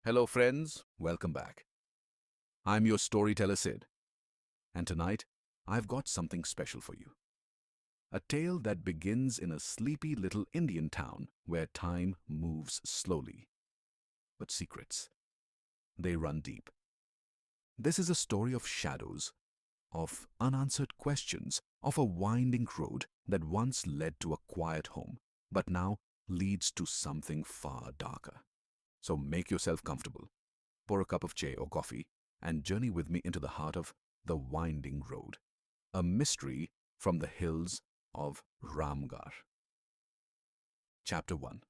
Hello, friends. Welcome back. I'm your storyteller, Sid. And tonight, I've got something special for you. A tale that begins in a sleepy little Indian town where time moves slowly. But secrets, they run deep. This is a story of shadows, of unanswered questions, of a winding road that once led to a quiet home, but now leads to something far darker. So make yourself comfortable, pour a cup of chai or coffee, and journey with me into the heart of the Winding Road, a mystery from the hills of Ramgarh. Chapter 1.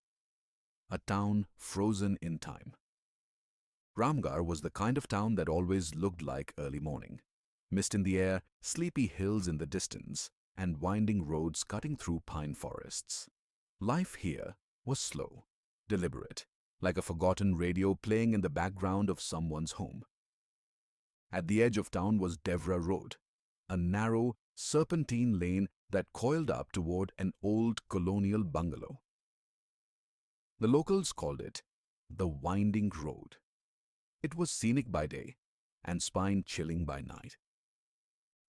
A Town Frozen in Time. Ramgarh was the kind of town that always looked like early morning. Mist in the air, sleepy hills in the distance, and winding roads cutting through pine forests. Life here was slow, deliberate, like a forgotten radio playing in the background of someone's home. At the edge of town was Devra Road, a narrow, serpentine lane that coiled up toward an old colonial bungalow. The locals called it the Winding Road. It was scenic by day and spine-chilling by night.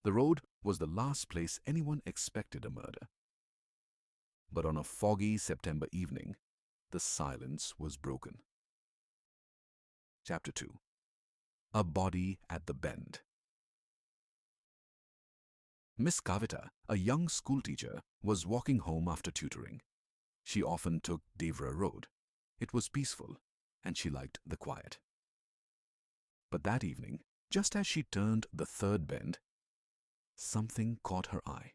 The road was the last place anyone expected a murder. But on a foggy September evening, the silence was broken. Chapter 2. A Body at the Bend. Miss Kavita, a young schoolteacher, was walking home after tutoring. She often took Devra Road. It was peaceful, and she liked the quiet. But that evening, just as she turned the third bend, something caught her eye.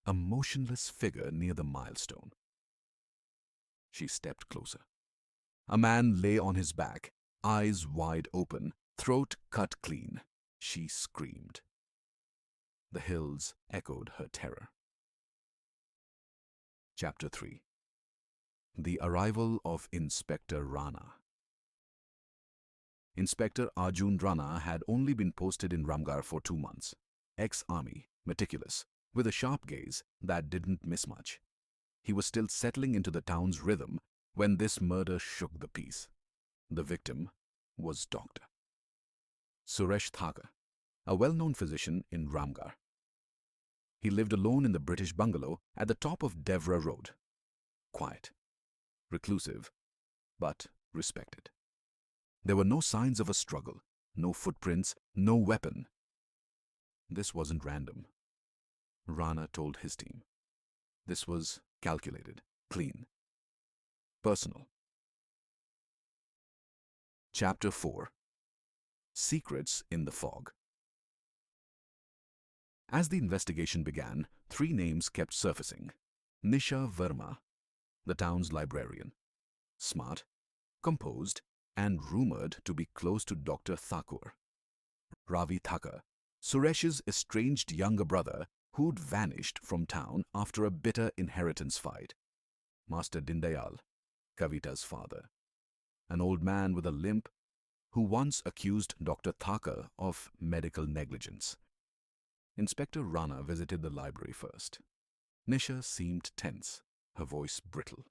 A motionless figure near the milestone. She stepped closer. A man lay on his back, eyes wide open, throat cut clean. She screamed. The hills echoed her terror. Chapter 3. The Arrival of Inspector Rana. Inspector Arjun Rana had only been posted in Ramgarh for 2 months. Ex-army, meticulous, with a sharp gaze that didn't miss much. He was still settling into the town's rhythm when this murder shook the peace. The victim was Dr. Suresh Thakur, a well-known physician in Ramgarh. He lived alone in the British bungalow at the top of Devra Road. Quiet, reclusive, but respected. There were no signs of a struggle, no footprints, no weapon. This wasn't random, Rana told his team. This was calculated, clean, personal. Chapter 4. Secrets in the Fog. As the investigation began, 3 names kept surfacing. Nisha Verma, the town's librarian. Smart, composed, and rumored to be close to Dr. Thakur. Ravi Thakur, Suresh's estranged younger brother who'd vanished from town after a bitter inheritance fight. Master Dindayal, Kavita's father. An old man with a limp who once accused Dr. Thakur of medical negligence. Inspector Rana visited the library first. Nisha seemed tense, her voice brittle.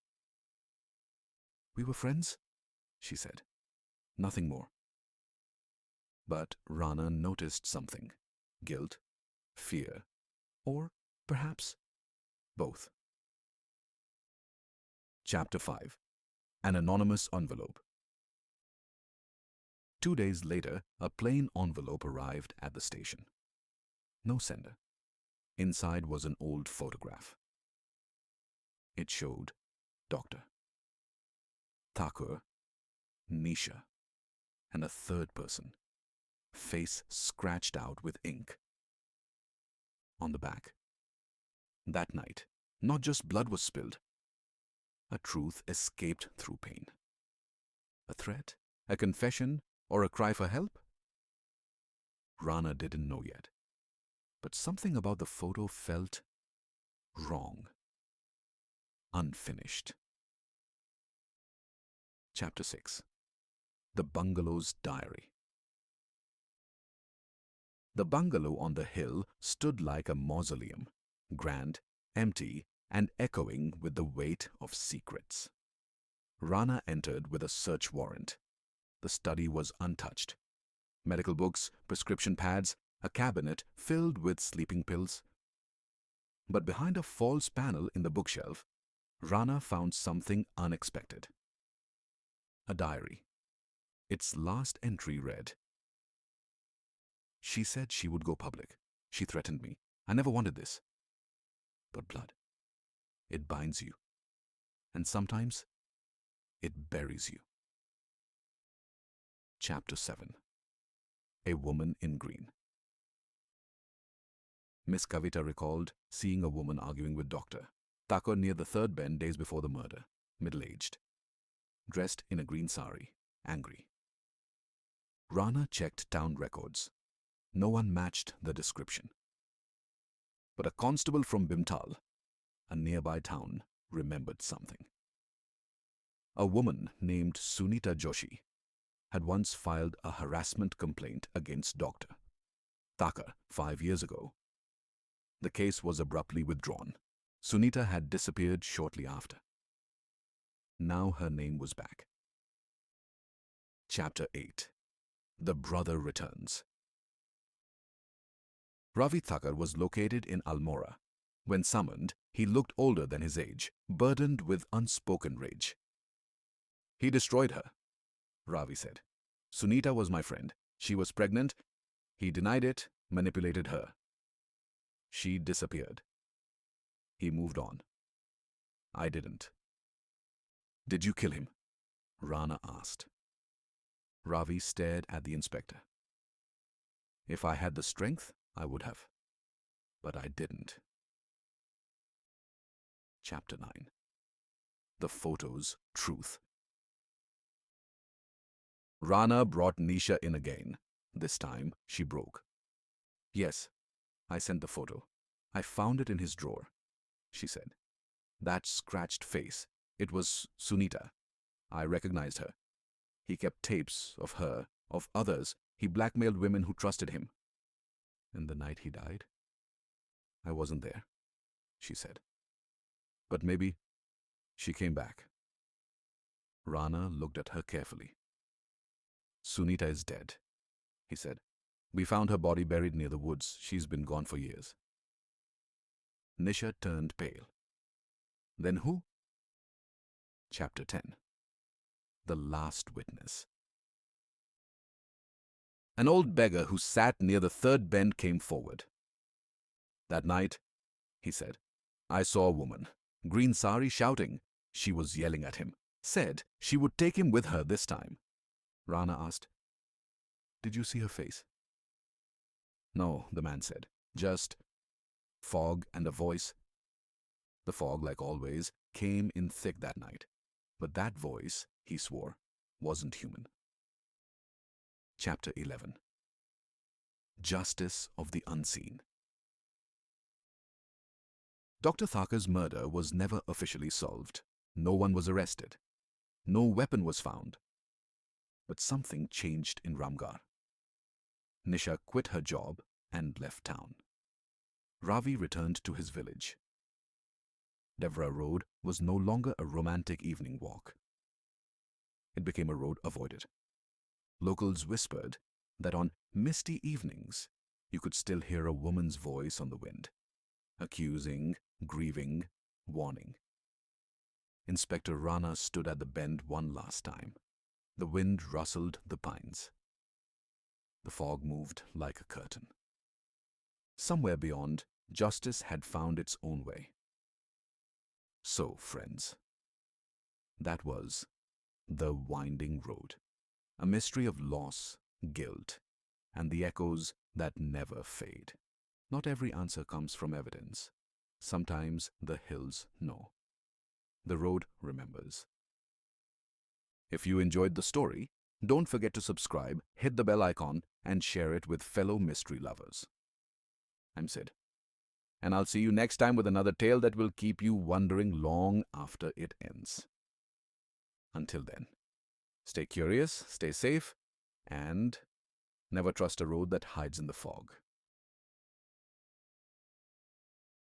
"We were friends," she said. "Nothing more." But Rana noticed something. Guilt, fear, or perhaps both. Chapter 5. An Anonymous Envelope. 2 days later, a plain envelope arrived at the station. No sender. Inside was an old photograph. It showed Dr. Thakur, Nisha, and a third person, face scratched out with ink. On the back, that night, not just blood was spilled. A truth escaped through pain. A threat, a confession, or a cry for help? Rana didn't know yet. But something about the photo felt wrong, unfinished. Chapter 6. The Bungalow's Diary. The bungalow on the hill stood like a mausoleum, grand, empty, and echoing with the weight of secrets. Rana entered with a search warrant. The study was untouched. Medical books, prescription pads, a cabinet filled with sleeping pills. But behind a false panel in the bookshelf, Rana found something unexpected. A diary. Its last entry read, "She said she would go public. She threatened me. I never wanted this. But blood, it binds you. And sometimes it buries you." Chapter 7. A Woman in Green. Miss Kavita recalled seeing a woman arguing with Dr. Thakur near the third bend days before the murder, middle-aged, dressed in a green sari, angry. Rana checked town records. No one matched the description. But a constable from Bimtal, a nearby town, remembered something. A woman named Sunita Joshi had once filed a harassment complaint against Dr. Thakur 5 years ago. The case was abruptly withdrawn. Sunita had disappeared shortly after. Now her name was back. Chapter 8. The Brother Returns. Ravi Thakur was located in Almora. When summoned, he looked older than his age, burdened with unspoken rage. "He destroyed her," Ravi said. "Sunita was my friend. She was pregnant. He denied it, manipulated her. She disappeared. He moved on. I didn't." "Did you kill him?" Rana asked. Ravi stared at the inspector. "If I had the strength, I would have. But I didn't." Chapter 9. The Photo's Truth. Rana brought Nisha in again. This time, she broke. "Yes, I sent the photo. I found it in his drawer," she said. "That scratched face. It was Sunita. I recognized her. He kept tapes of her, of others. He blackmailed women who trusted him. And the night he died, I wasn't there," she said. "But maybe she came back." Rana looked at her carefully. "Sunita is dead," he said. "We found her body buried near the woods. She's been gone for years." Nisha turned pale. "Then who?" Chapter 10. The Last Witness. An old beggar who sat near the third bend came forward. "That night," he said, "I saw a woman, green sari, shouting. She was yelling at him. Said she would take him with her this time." Rana asked, "Did you see her face?" "No," the man said. "Just fog and a voice." The fog, like always, came in thick that night. But that voice, he swore, wasn't human. Chapter 11. Justice of the Unseen. Dr. Thakur's murder was never officially solved. No one was arrested. No weapon was found. But something changed in Ramgarh. Nisha quit her job and left town. Ravi returned to his village. Devra Road was no longer a romantic evening walk. It became a road avoided. Locals whispered that on misty evenings you could still hear a woman's voice on the wind, accusing, grieving, warning. Inspector Rana stood at the bend one last time. The wind rustled the pines. The fog moved like a curtain. Somewhere beyond, justice had found its own way. So, friends, that was The Winding Road, a mystery of loss, guilt, and the echoes that never fade. Not every answer comes from evidence. Sometimes the hills know. The road remembers. If you enjoyed the story, don't forget to subscribe, hit the bell icon, and share it with fellow mystery lovers. I'm Sid, and I'll see you next time with another tale that will keep you wondering long after it ends. Until then, stay curious, stay safe, and never trust a road that hides in the fog.